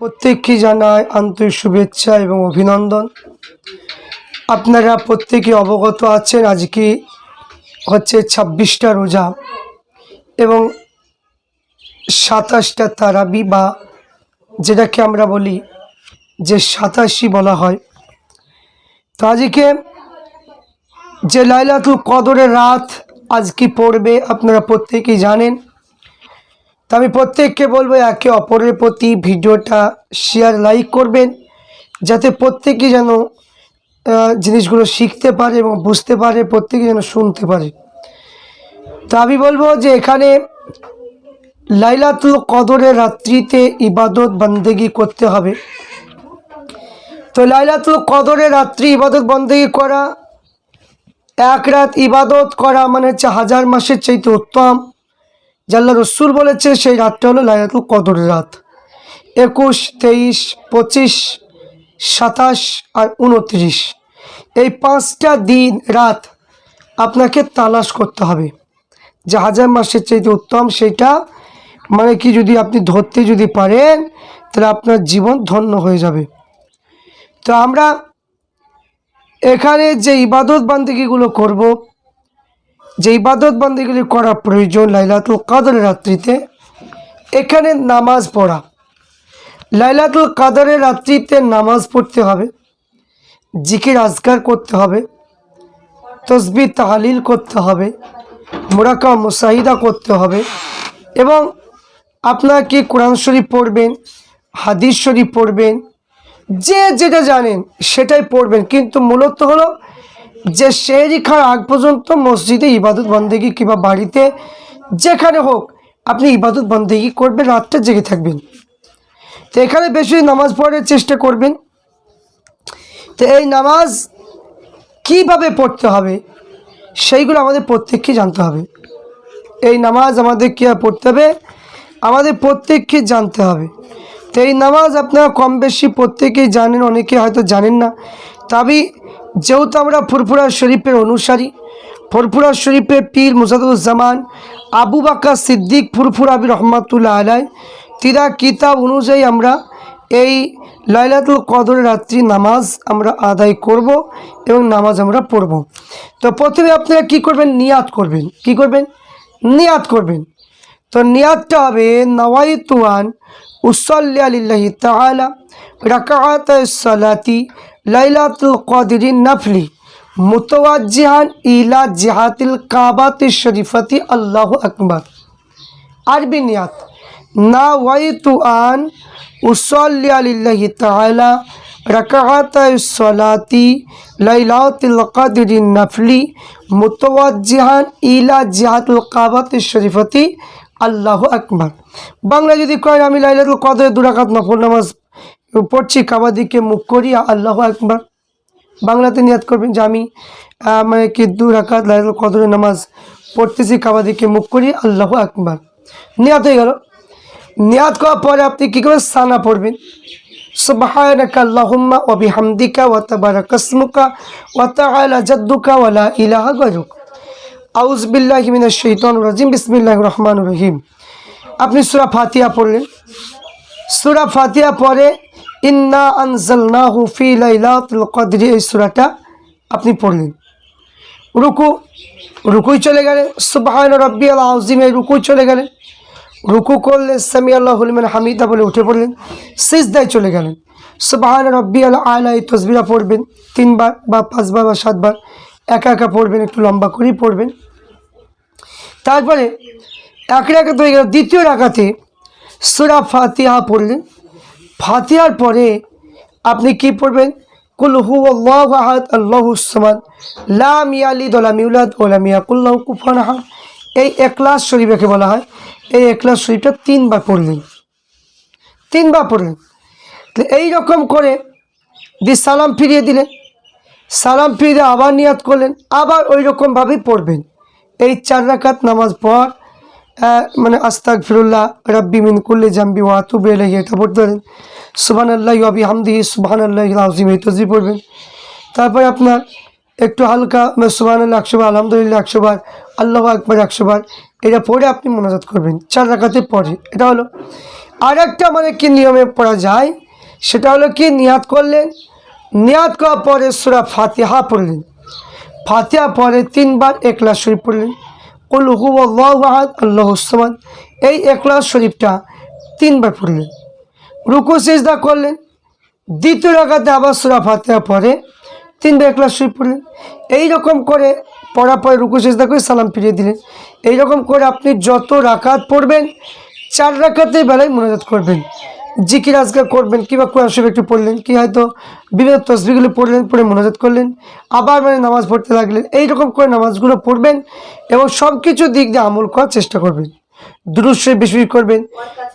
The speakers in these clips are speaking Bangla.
প্রত্যেককে জানাই আন্তরিক শুভেচ্ছা এবং অভিনন্দন। আপনারা প্রত্যেকে অবগত আছেন আজকে হচ্ছে 26টা রোজা এবং 27টা তারাবি বা যেটাকে আমরা বলি যে 87 বলা হয়। তো আজকে যে লাইলাতুল কদরের রাত আজকে পড়বে আপনারা প্রত্যেকেই জানেন। তো আমি প্রত্যেককে বলবো একে অপরের প্রতি ভিডিওটা শেয়ার লাইক করবেন, যাতে প্রত্যেকে যেন জিনিসগুলো শিখতে পারে এবং বুঝতে পারে, প্রত্যেকে যেন শুনতে পারে। তো আমি বলবো যে এখানে লাইলাতুল কদরের রাত্রিতে ইবাদত বন্দেগি করতে হবে। তো লাইলাতুল কদরের রাত্রি ইবাদত বন্দেগি করা, এক রাত ইবাদত করা মানে হচ্ছে 1000 মাসের চাইতে উত্তম। আল্লাহ রসুল বলেছে সেই রাতটা হলো লাইলাতুল কদরের রাত। 21, 23, 25, 27 আর 29 এই 5টা দিন রাত আপনাকে তালাশ করতে হবে যে 1000 মাসের চাইতে উত্তম। সেটা মানে কি, যদি আপনি ধরতে যদি পারেন তাহলে আপনার জীবন ধন্য হয়ে যাবে। তো আমরা এখানে যে ইবাদত বান্দেগিগুলো করব, যে ইবাদত বান্দেগিগুলি করা প্রয়োজন লাইলাতুল কদরের রাত্রিতে, এখানে নামাজ পড়া। লাইলাতুল কদরের রাত্রিতে নামাজ পড়তে হবে, জিকির আজকার করতে হবে, তসবিহ তাহলিল করতে হবে, মুরাকা মুসাহিদা করতে হবে এবং আপনাকে কোরআন শরীফ পড়বেন, হাদিস শরীফ পড়বেন, যে যেটা জানেন সেটাই পড়বেন। কিন্তু মূলত হলো যে সেহরি খাওয়ার আগ পর্যন্ত মসজিদে ইবাদত বন্দেগি কিংবা বাড়িতে যেখানে হোক আপনি ইবাদত বন্দেগি করবেন, রাতটা জেগে থাকবেন। তো এখানে বেশি নামাজ পড়ার চেষ্টা করবেন। তো এই নামাজ কিভাবে পড়তে হবে সেইগুলো আমাদের প্রত্যেককে জানতে হবে। এই নামাজ আমাদের কী পড়তে হবে আমাদের প্রত্যেককে জানতে হবে। তো এই নামাজ আপনারা কম বেশি প্রত্যেকেই জানেন, অনেকে হয়তো জানেন না। তবে যেহেতু আমরা ফুরফুরা শরীফের অনুসারী, ফুরফুরা শরীফের পীর মুজাদ্দুজ্জামান আবু বকর সিদ্দিক ফুরফুরাবি রহমাতুল্লাহ আলাইহি তিরা কিতাব অনুযায়ী আমরা এই লাইলাতুল কদরের রাত্রি নামাজ আমরা আদায় করব এবং নামাজ আমরা পড়ব। তো প্রথমে আপনারা কি করবেন, নিয়াত করবেন। কি করবেন? নিয়াত করবেন। তো নিয়াতটা হবে নাওয়াইতু আন উসাল্লি লিল্লাহি তাআলা রাকাআতাস সালাতি লাইলাতুল কদরিন নাফলি মুতাওয়াজ্জিহান ইলা জিহাতিল কাবাতিশ শরীফাতি আল্লাহু আকবার। আরবি নিয়াত নাওয়াইতু আন উসাল্লি লিল্লাহি তাআলা রাকাআতাস সালাতি লাইলাতুল কদরিন নাফলি মুতাওয়াজ্জিহান ইলা জিহাতিল কাবাতিশ শরীফাতি আল্লাহু আকবার। বাংলা যদি কয় আমি লাইলাতুল কদরে 2 রাকাত নফল নামাজ পড়ছি, কাবা দিকে মুখ করিয়া আল্লাহু আকবার। বাংলাতে নিয়াত করবেন যে আমি মানে কি 2 রাকাত লাইলাতুল কদরের নামাজ পড়তেছি, কাবা দিকে মুখ করি আল্লাহু আকবার। নিয়াত হয়ে গেল। নিয়াত করার পরে আপনি কী করবেন, সানা পড়বেন। সুবহানাকা আল্লাহুম্মা ওয়া বিহামদিকা ওয়া তাবারাকা ইসমুকা ওয়া তাআলা জাদ্দুকা ওয়া লা ইলাহা গায়রুক। আউযু বিল্লাহি মিনাশ শাইতানির রাজিম। বিসমিল্লাহির রহমানির রহিম। আপনি সূরা ফাতিহা পড়লেন। সূরা ফাতিহা পরে ইন্না আনজালনাহু ফি লাইলাতুল কদরি এই সূরাটা আপনি পড়লেন। রুকুই চলে গেলেন। সুবহান রাব্বিয়াল আযীম এই রুকুই চলে গেলেন। রুকু করলে সামি আল্লাহু লিমান হামিদা বলে উঠে পড়লেন। সিজদায় চলে গেলেন। সুবহান রাব্বিয়াল আলা এই তাসবিহা পড়বেন 3 বার বা 5 বার বা 7 বার, একা একা পড়বেন, একটু লম্বা করেই পড়বেন। তারপরে এক রাকাত হয়ে গেল। দ্বিতীয় রাকাতে সূরা ফাতিহা পড়লেন। ফাতিহার পরে আপনি কি পড়বেন, কুল হুয়াল্লাহু আহাদ আল্লাহুস সামাদ লাম ইয়ালিদ ওয়া লাম ইউলাদ ওয়া লাম ইয়াকুল লাহু কুফুয়ান আহাদ। এই ইখলাস শরীফকে বলা হয়। এই ইখলাস শরীফটা 3 বার পড়লেন। 3 বার পড়লেন। এইরকম করে সালাম ফিরিয়ে দিলেন। সালাম ফিরে আবার নিয়াত করলেন, আবার ওই রকমভাবেই পড়বেন। এই 4 রাকাত নামাজ পর মানে আস্তাগফিরুল্লাহ রাব্বি মিন কুল্লি জামবি ওয়া আতুবু ইলাইহি এটা পড়তে পারেন। সুবহানাল্লাহি ওয়া বিহামদিহি সুবহানাল্লাহিল আযীম এই তাসবিহ পড়বেন। তারপরে আপনার একটু হালকা সুবহানাল্লাহ 100 বার, আলহামদুলিল্লাহ 100 বার, আল্লাহু আকবার 100 বার, এটা পড়ে আপনি মোনাজাত করবেন 4 রাকাতের পরে। এটা হলো। আর একটা মানে কি নিয়মে পড়া যায়, সেটা হলো কি নিয়াত করলেন, নিয়াত করার পরে সূরা ফাতিহা পড়লেন, ফাতিহা পরে 3 বার ইখলাস শরীফ পড়লেন, কুল হুয়াল্লাহু আহাদ আল্লাহুস সামাদ, এই ইখলাস শরীফটা 3 বার পড়লেন, রুকু সিজদা করলেন, দ্বিতীয় রাকাতে আবার সূরা ফাতিহা পরে 3 বার ইখলাস শরীফ পড়লেন। এইরকম করে পড়ার পরে রুকু সিজদা করে সালাম ফিরিয়ে দিলেন। এইরকম করে আপনি যত রাকাত পড়বেন 4 রাকাতের বেলায় মুনাজাত করবেন, জিকির আজকার করবেন, কিংবা কোরআন শরীফ একটু পড়লেন, কি হয়তো বিভিন্ন তসবিহগুলো পড়লেন, পড়ে মুনাজাত করলেন, আবার মানে নামাজ পড়তে লাগলেন। এইরকম করে নামাজগুলো পড়বেন এবং সব কিছু দিক দিয়ে আমল করার চেষ্টা করবেন। দুরূদ শরীফ বেশি বেশি করবেন।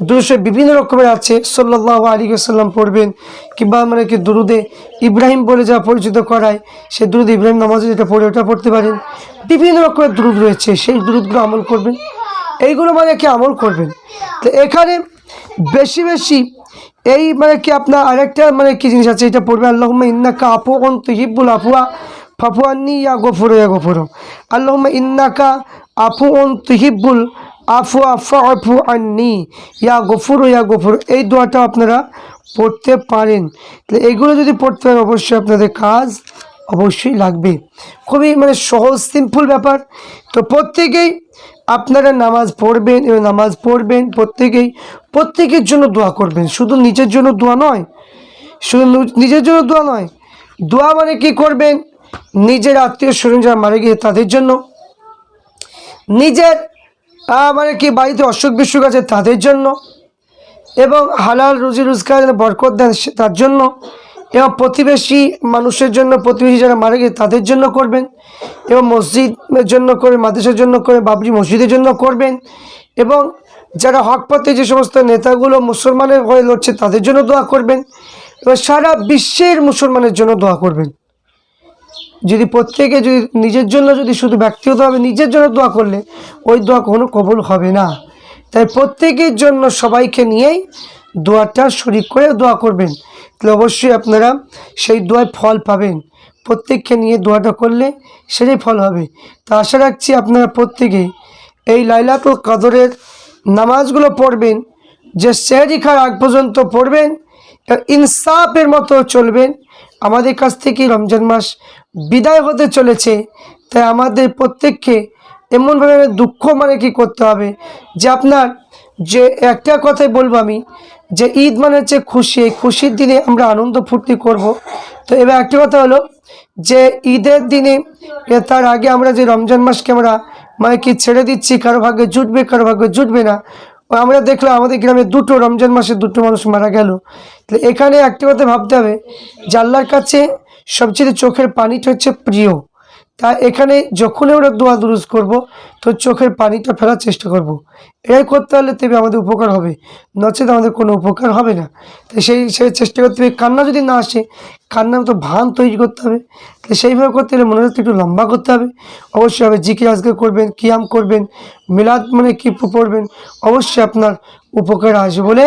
দুরূদ শরীফ বিভিন্ন রকমের আছে, সাল্লাল্লাহু আলাইহি ওয়াসাল্লাম পড়বেন, কিংবা মানে কি দুরুদে ইব্রাহিম বলে যা পরিচিত করায়, সেই দুরুদ ইব্রাহিম নামাজে যেটা পড়ে ওটা পড়তে পারেন। বিভিন্ন রকমের দুরুদ রয়েছে, সেই দুরুদগুলো আমল করবেন। এইগুলো মানে কি আমল করবেন। তো এখানে বেশি বেশি এই মানে কি আপনার আরেকটা মানে কি জিনিস আছে, এটা পড়বে আল্লাহুম্মা ইন্নাকা আফুউন তুহিব্বুল আফওয়া ফাফু আন্নি ইয়া গফুরু ইয়া গফুরু, আল্লাহুম্মা ইন্নাকা আফুউন তুহিব্বুল আফওয়া ফাফু আন্নি ইয়া গফুরু ইয়া গফুরু, এই দোয়াটা আপনারা পড়তে পারেন। তো এইগুলো যদি পড়তে পারেন অবশ্যই আপনাদের কাজ অবশ্যই লাগবে। খুবই মানে সহজ সিম্পল ব্যাপার। তো প্রত্যেকেই আপনারা নামাজ পড়বেন এবং নামাজ পড়বেন, প্রত্যেকের জন্য দোয়া করবেন, শুধু নিজের জন্য দোয়া নয়, শুধু নিজের জন্য দোয়া নয়, দোয়া মানে কি করবেন, নিজের আত্মীয় স্বজন যারা মারা গিয়ে তাদের জন্য, নিজের মানে কি বাড়িতে অসুখ বিসুখ আছে তাদের জন্য, এবং হালাল রুজি রোজগার বরকত দেন তার জন্য, এবং প্রতিবেশী মানুষের জন্য, প্রতিবেশী যারা মারা গিয়ে তাদের জন্য করবেন, এবং মসজিদের জন্য করে, মাদ্রাসার জন্য করে, বাবরি মসজিদের জন্য করবেন, এবং যারা হক পথে যে সমস্ত নেতাগুলো মুসলমানের হয়ে লড়ছে তাদের জন্য দোয়া করবেন, এবং সারা বিশ্বের মুসলমানের জন্য দোয়া করবেন। যদি প্রত্যেকে যদি নিজের জন্য যদি শুধু ব্যক্তিগতভাবে নিজের জন্য দোয়া করলে ওই দোয়া কখনো কবুল হবে না। তাই প্রত্যেকের জন্য সবাইকে নিয়েই দোয়াটা শরীক করে দোয়া করবেন, তাহলে অবশ্যই আপনারা সেই দোয়ায় ফল পাবেন। প্রত্যেককে নিয়ে দোয়াটা করলে সেটাই ফল হবে। তা আশা রাখছি আপনারা প্রত্যেকেই এই লাইলাতুল কদরের নামাজগুলো পড়বেন, যে সেহরি খাওয়ার আগ পর্যন্ত পড়বেন, ইনসাফের মতো চলবেন। আমাদের কাছ থেকে রমজান মাস বিদায় হতে চলেছে, তাই আমাদের প্রত্যেককে এমনভাবে দুঃখ মানে কি করতে হবে যে আপনার যে একটা কথাই বলবো আমি, যে ঈদ মানে হচ্ছে খুশি, এই খুশির দিনে আমরা আনন্দ ফুর্তি করব। তো এবার একটা কথা হলো যে ঈদের দিনে তার আগে আমরা যে রমজান মাসকে আমরা মানে কি ছেড়ে দিচ্ছি, কারো ভাগ্যে জুটবে কারো ভাগ্যে জুটবে না। আমরা দেখলাম আমাদের গ্রামে রমজান মাসে 2টো মানুষ মারা গেল। তো এখানে একটা কথা ভাবতে হবে যে আল্লাহর কাছে সবচেয়ে চোখের পানিটা হচ্ছে প্রিয়। তা এখানে যখনই আমরা দোয়া দুরুজ করব তো চোখের পানিটা ফেলার চেষ্টা করব। এটাই করতে হলে তবে আমাদের উপকার হবে, নচেত আমাদের কোনো উপকার হবে না। তো সেই চেষ্টা করতে হবে। কান্না যদি না আসে, কান্নার মতো ভান তৈরি করতে হবে। তো সেইভাবে করতে হলে মনোযোগটা একটু লম্বা করতে হবে। অবশ্যই হবে জিকির আজকার করবেন, কিয়াম করবেন, মিলাদ মানে কি পড়বেন, অবশ্যই আপনার উপকার আসবে বলে